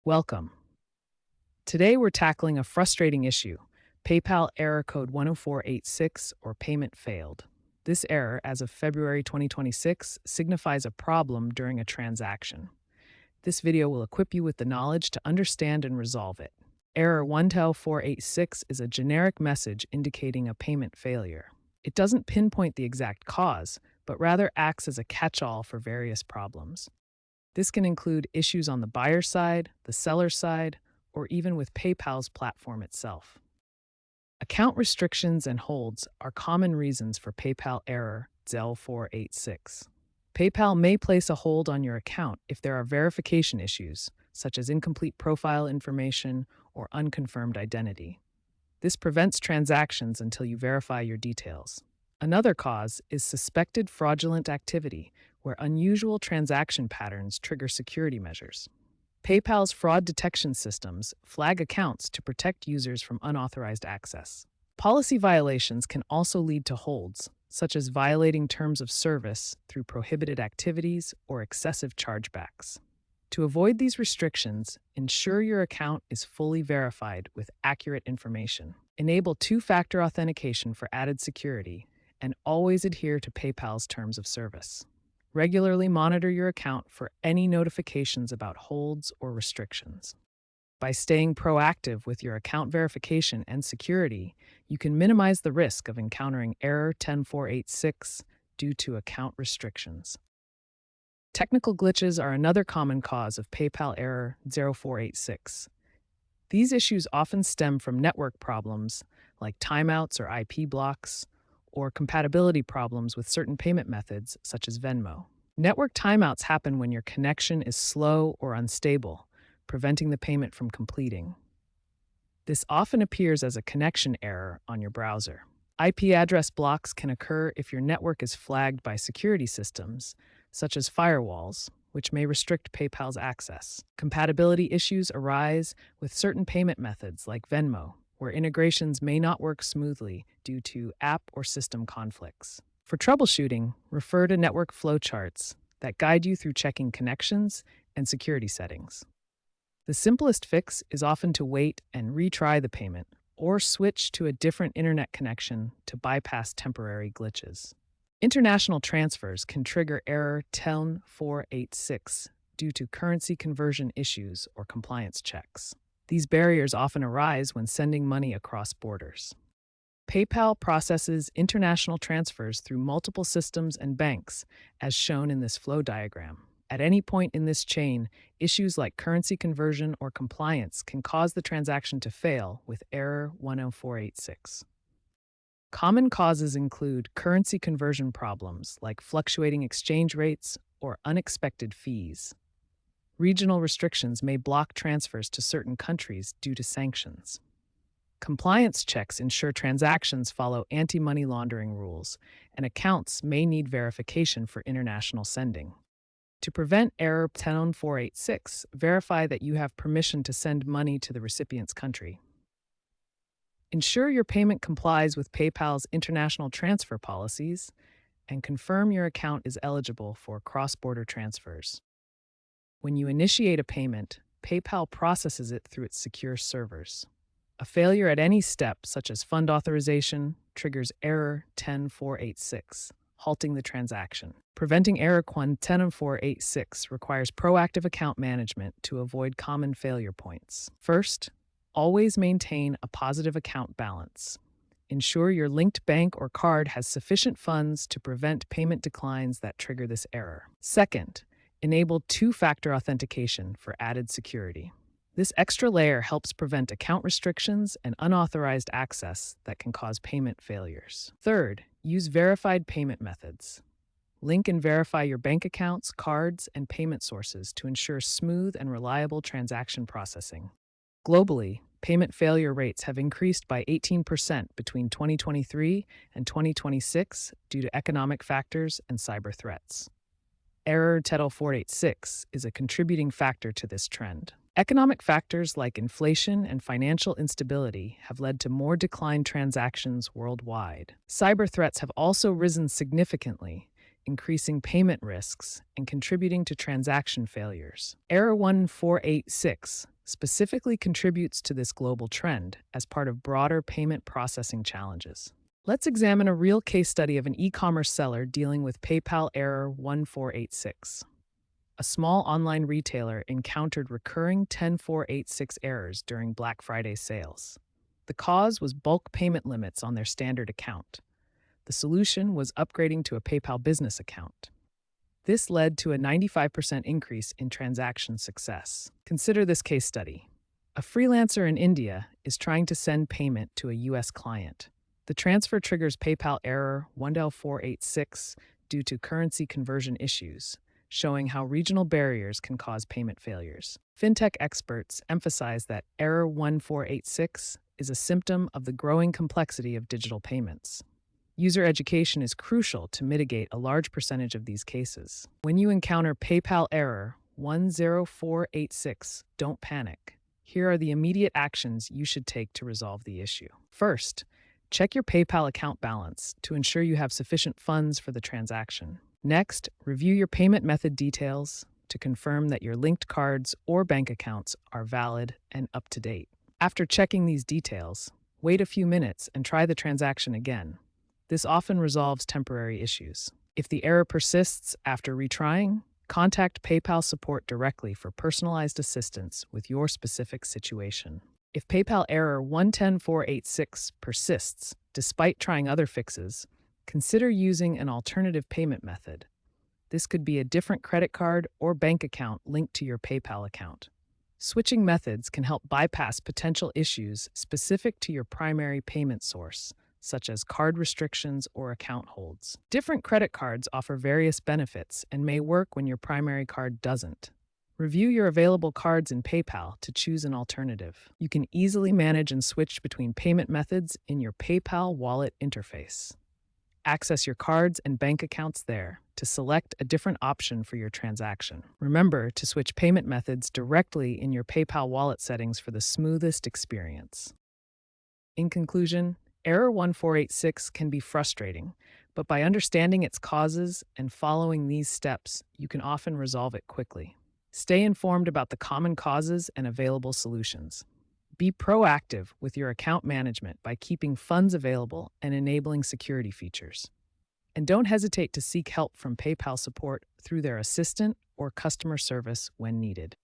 Welcome. Today we're tackling a frustrating issue, PayPal error code 10486 or payment failed. This error, as of February 2026, signifies a problem during a transaction. This video will equip you with the knowledge to understand and resolve it. Error 10486 is a generic message indicating a payment failure. It doesn't pinpoint the exact cause, but rather acts as a catch-all for various problems. This can include issues on the buyer side, the seller side, or even with PayPal's platform itself. Account restrictions and holds are common reasons for PayPal error 0486. PayPal may place a hold on your account if there are verification issues, such as incomplete profile information or unconfirmed identity. This prevents transactions until you verify your details. Another cause is suspected fraudulent activity, where unusual transaction patterns trigger security measures. PayPal's fraud detection systems flag accounts to protect users from unauthorized access. Policy violations can also lead to holds, such as violating terms of service through prohibited activities or excessive chargebacks. To avoid these restrictions, ensure your account is fully verified with accurate information. Enable two-factor authentication for added security, and always adhere to PayPal's terms of service. Regularly monitor your account for any notifications about holds or restrictions. By staying proactive with your account verification and security, you can minimize the risk of encountering error 10486 due to account restrictions. Technical glitches are another common cause of PayPal error 0486. These issues often stem from network problems like timeouts or IP blocks, or compatibility problems with certain payment methods, such as Venmo. Network timeouts happen when your connection is slow or unstable, preventing the payment from completing. This often appears as a connection error on your browser. IP address blocks can occur if your network is flagged by security systems, such as firewalls, which may restrict PayPal's access. Compatibility issues arise with certain payment methods like Venmo, where integrations may not work smoothly due to app or system conflicts. For troubleshooting, refer to network flowcharts that guide you through checking connections and security settings. The simplest fix is often to wait and retry the payment, or switch to a different internet connection to bypass temporary glitches. International transfers can trigger error 10486 due to currency conversion issues or compliance checks. These barriers often arise when sending money across borders. PayPal processes international transfers through multiple systems and banks, as shown in this flow diagram. At any point in this chain, issues like currency conversion or compliance can cause the transaction to fail with error 10486. Common causes include currency conversion problems like fluctuating exchange rates or unexpected fees. Regional restrictions may block transfers to certain countries due to sanctions. Compliance checks ensure transactions follow anti-money laundering rules, and accounts may need verification for international sending. To prevent error 10486, verify that you have permission to send money to the recipient's country. Ensure your payment complies with PayPal's international transfer policies, and confirm your account is eligible for cross-border transfers. When you initiate a payment, PayPal processes it through its secure servers. A failure at any step, such as fund authorization, triggers error 10486, halting the transaction. Preventing error 10486 requires proactive account management to avoid common failure points. First, always maintain a positive account balance. Ensure your linked bank or card has sufficient funds to prevent payment declines that trigger this error. Second, enable two-factor authentication for added security. This extra layer helps prevent account restrictions and unauthorized access that can cause payment failures. Third, use verified payment methods. Link and verify your bank accounts, cards, and payment sources to ensure smooth and reliable transaction processing. Globally, payment failure rates have increased by 18% between 2023 and 2026 due to economic factors and cyber threats. Error 10486 is a contributing factor to this trend. Economic factors like inflation and financial instability have led to more declined transactions worldwide. Cyber threats have also risen significantly, increasing payment risks and contributing to transaction failures. Error 1486 specifically contributes to this global trend as part of broader payment processing challenges. Let's examine a real case study of an e-commerce seller dealing with PayPal error 1486. A small online retailer encountered recurring 10486 errors during Black Friday sales. The cause was bulk payment limits on their standard account. The solution was upgrading to a PayPal business account. This led to a 95% increase in transaction success. Consider this case study. A freelancer in India is trying to send payment to a U.S. client. The transfer triggers PayPal error 10486 due to currency conversion issues, showing how regional barriers can cause payment failures. Fintech experts emphasize that error 1486 is a symptom of the growing complexity of digital payments. User education is crucial to mitigate a large percentage of these cases. When you encounter PayPal error 10486, don't panic. Here are the immediate actions you should take to resolve the issue. First, check your PayPal account balance to ensure you have sufficient funds for the transaction. Next, review your payment method details to confirm that your linked cards or bank accounts are valid and up to date. After checking these details, wait a few minutes and try the transaction again. This often resolves temporary issues. If the error persists after retrying, contact PayPal support directly for personalized assistance with your specific situation. If PayPal error 110486 persists, despite trying other fixes, consider using an alternative payment method. This could be a different credit card or bank account linked to your PayPal account. Switching methods can help bypass potential issues specific to your primary payment source, such as card restrictions or account holds. Different credit cards offer various benefits and may work when your primary card doesn't. Review your available cards in PayPal to choose an alternative. You can easily manage and switch between payment methods in your PayPal wallet interface. Access your cards and bank accounts there to select a different option for your transaction. Remember to switch payment methods directly in your PayPal wallet settings for the smoothest experience. In conclusion, error 1486 can be frustrating, but by understanding its causes and following these steps, you can often resolve it quickly. Stay informed about the common causes and available solutions. Be proactive with your account management by keeping funds available and enabling security features. And don't hesitate to seek help from PayPal support through their assistant or customer service when needed.